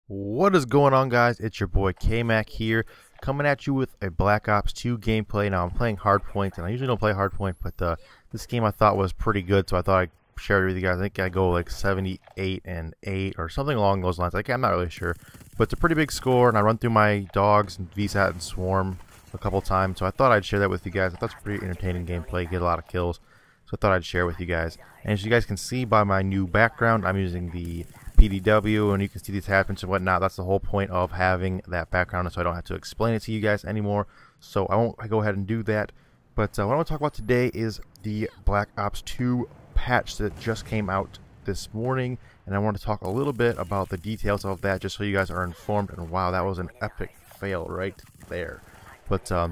What is going on, guys? It's your boy K-Mac here, coming at you with a Black Ops 2 gameplay. Now I'm playing Hardpoint, and I usually don't play Hardpoint, but this game I thought was pretty good, so I thought I'd share it with you guys. I think I go like 78 and 8 or something along those lines. Like, I'm not really sure, but it's a pretty big score, and I run through my dogs and VSAT and Swarm a couple times, so I thought I'd share that with you guys. I thought it's a pretty entertaining gameplay, get a lot of kills, so I thought I'd share with you guys. And as you guys can see by my new background, I'm using the PDW, and you can see the attachments and whatnot. That's the whole point of having that background, so I don't have to explain it to you guys anymore. So I go ahead and do that. But what I want to talk about today is the Black Ops 2 patch that just came out this morning, and I want to talk a little bit about the details of that, just so you guys are informed. And wow, that was an epic fail right there. But I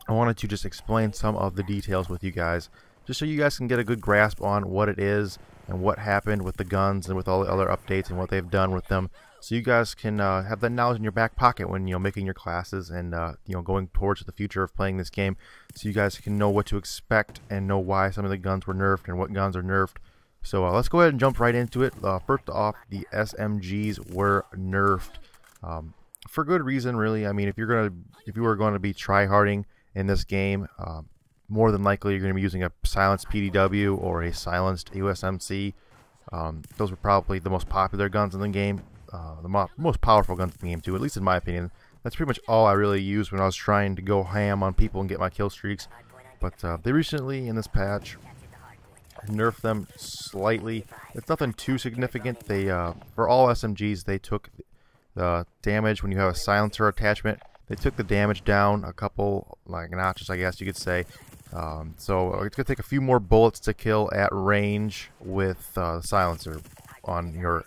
wanted to just explain some of the details with you guys, just so you guys can get a good grasp on what it is and what happened with the guns and with all the other updates and what they've done with them, so you guys can have that knowledge in your back pocket when making your classes and going towards the future of playing this game, so you guys can know what to expect and know why some of the guns were nerfed and what guns are nerfed. So let's go ahead and jump right into it. First off, the SMGs were nerfed for good reason, really. I mean, if you were going to be tryharding in this game, more than likely you're going to be using a silenced PDW or a silenced USMC. Those were probably the most popular guns in the game, the most powerful guns in the game too, at least in my opinion. That's pretty much all I really used when I was trying to go ham on people and get my kill streaks. But they recently, in this patch, nerfed them slightly. It's nothing too significant. They for all SMGs, they took the damage when you have a silencer attachment. They took the damage down a couple notches, I guess you could say. So it's going to take a few more bullets to kill at range with the silencer on your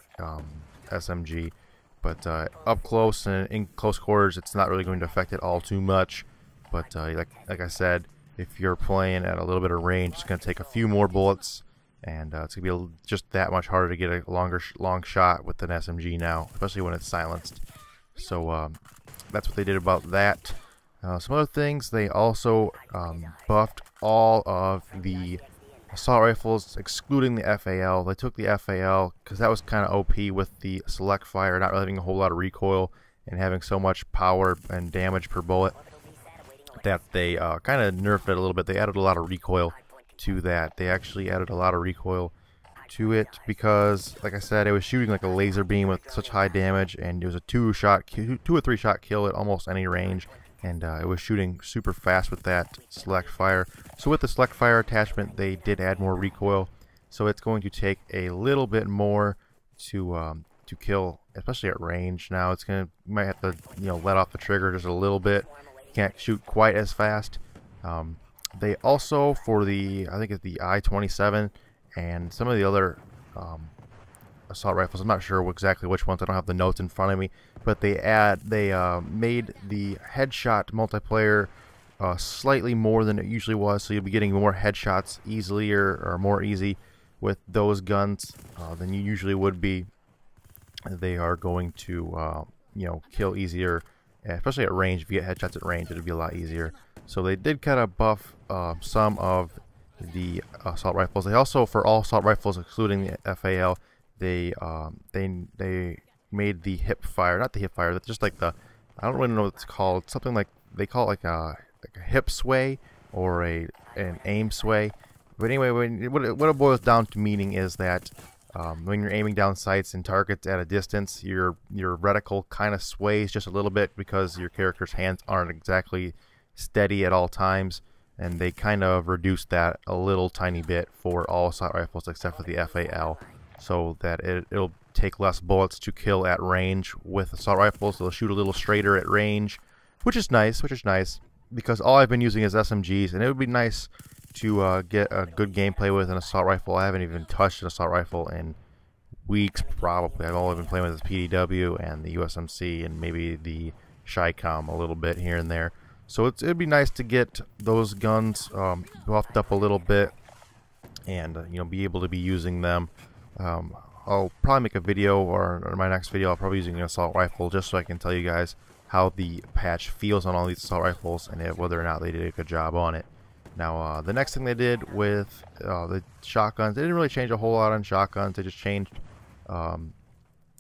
SMG. But up close and in close quarters, it's not really going to affect it all too much. But like I said, if you're playing at a little bit of range, it's going to take a few more bullets. And it's going to be just that much harder to get a long shot with an SMG now, especially when it's silenced. So that's what they did about that. Some other things, they also buffed all of the assault rifles, excluding the FAL. They took the FAL because that was kind of OP with the select fire, not really having a whole lot of recoil and having so much power and damage per bullet, that they kind of nerfed it a little bit. They added a lot of recoil to that. They actually added a lot of recoil to it because, like I said, it was shooting like a laser beam with such high damage, and it was a two or three shot kill at almost any range. And it was shooting super fast with that select fire. So with the select fire attachment, they did add more recoil. So it's going to take a little bit more to kill, especially at range. Now it's you might have to let off the trigger just a little bit. You can't shoot quite as fast. They also, for I think it's the I-27 and some of the other assault rifles, I'm not sure exactly which ones, I don't have the notes in front of me, but they made the headshot multiplayer slightly more than it usually was, so you'll be getting more headshots easily or more easy with those guns than you usually would be. They are going to kill easier, especially at range. If you get headshots at range, it'll be a lot easier. So they did kind of buff some of the assault rifles. They also, for all assault rifles excluding the FAL, they made the hip fire, not the hip fire, that's just like the, I don't really know what it's called, something like, they call it like a hip sway or an aim sway. But anyway, what it boils down to meaning is that when you're aiming down sights and targets at a distance, your reticle kind of sways just a little bit because your character's hands aren't exactly steady at all times, and they kind of reduced that a little tiny bit for all assault rifles except for the FAL, so that it'll take less bullets to kill at range with assault rifles. They'll shoot a little straighter at range, which is nice, because all I've been using is SMGs, and it would be nice to get a good gameplay with an assault rifle. I haven't even touched an assault rifle in weeks, probably. I've only been playing with the PDW and the USMC and maybe the Shycom a little bit here and there. So it'd be nice to get those guns buffed up a little bit and be able to be using them. I'll probably make a video, or in my next video I'll probably be using an assault rifle, just so I can tell you guys how the patch feels on all these assault rifles and whether or not they did a good job on it. Now the next thing they did with the shotguns, they didn't really change a whole lot on shotguns. They just changed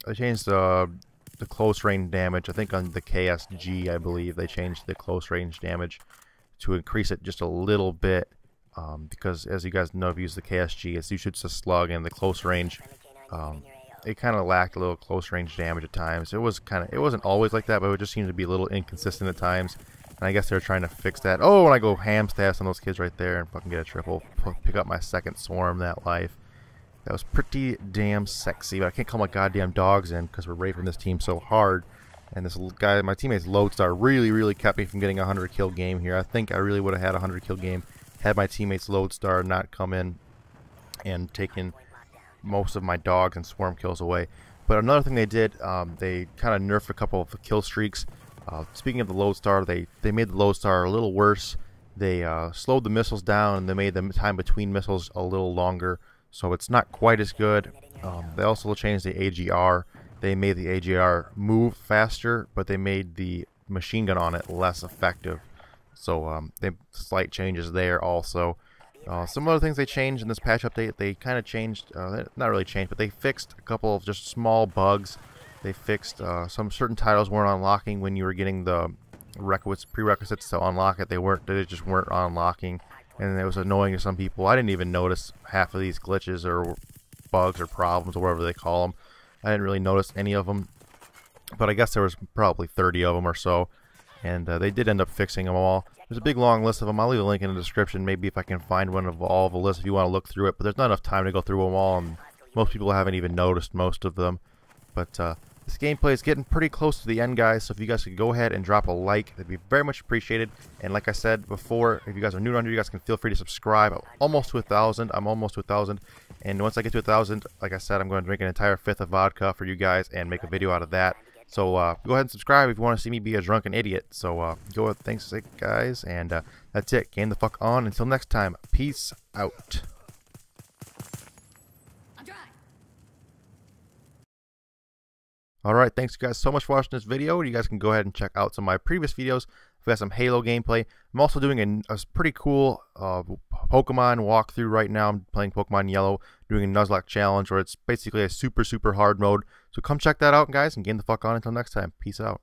the the close range damage. I think on the KSG, I believe they changed the close range damage to increase it just a little bit, because as you guys know, if you use the KSG, it's usually just a slug, and the close range, it kind of lacked a little close range damage at times. It wasn't always like that, but it just seemed to be a little inconsistent at times. And I guess they're trying to fix that. Oh, and I go ham stats on those kids right there and fucking get a triple, pick up my second swarm that life. That was pretty damn sexy, but I can't call my goddamn dogs in because we're raping this team so hard. And this guy, my teammate's Lodestar, really kept me from getting a 100 kill game here. I think I really would have had a 100 kill game had my teammate's Lodestar not come in and taken most of my dogs and swarm kills away. But another thing they did, they kind of nerfed a couple of kill streaks. Speaking of the Lodestar, they made the Lodestar a little worse. They slowed the missiles down, and they made the time between missiles a little longer, so it's not quite as good. They also changed the AGR. They made the AGR move faster, but they made the machine gun on it less effective. So they slight changes there also. Some other things they changed in this patch update, they kind of changed, not really changed, but they fixed a couple of just small bugs. They fixed some certain titles weren't unlocking when you were getting the prerequisites to unlock it. They just weren't unlocking, and it was annoying to some people. I didn't even notice half of these glitches or bugs or problems or whatever they call them. I didn't really notice any of them, but I guess there was probably 30 of them or so, and they did end up fixing them all. There's a big long list of them. I'll leave a link in the description, maybe if I can find one of all the lists if you want to look through it, but there's not enough time to go through them all, and most people haven't even noticed most of them. But this gameplay is getting pretty close to the end, guys, so if you guys could go ahead and drop a like, that'd be very much appreciated. And like I said before, if you guys are new around here, you guys can feel free to subscribe. I'm almost to 1,000. I'm almost to 1,000. And once I get to 1,000, like I said, I'm going to drink an entire fifth of vodka for you guys and make a video out of that. So go ahead and subscribe if you want to see me be a drunken idiot. So go ahead, thanks guys, and that's it. Game the fuck on. Until next time, peace out. Alright, thanks guys so much for watching this video. You guys can go ahead and check out some of my previous videos. I've got some Halo gameplay. I'm also doing a pretty cool Pokemon walkthrough right now. I'm playing Pokemon Yellow, doing a Nuzlocke challenge, where it's basically a super hard mode. So come check that out, guys, and game the fuck on. Until next time, peace out.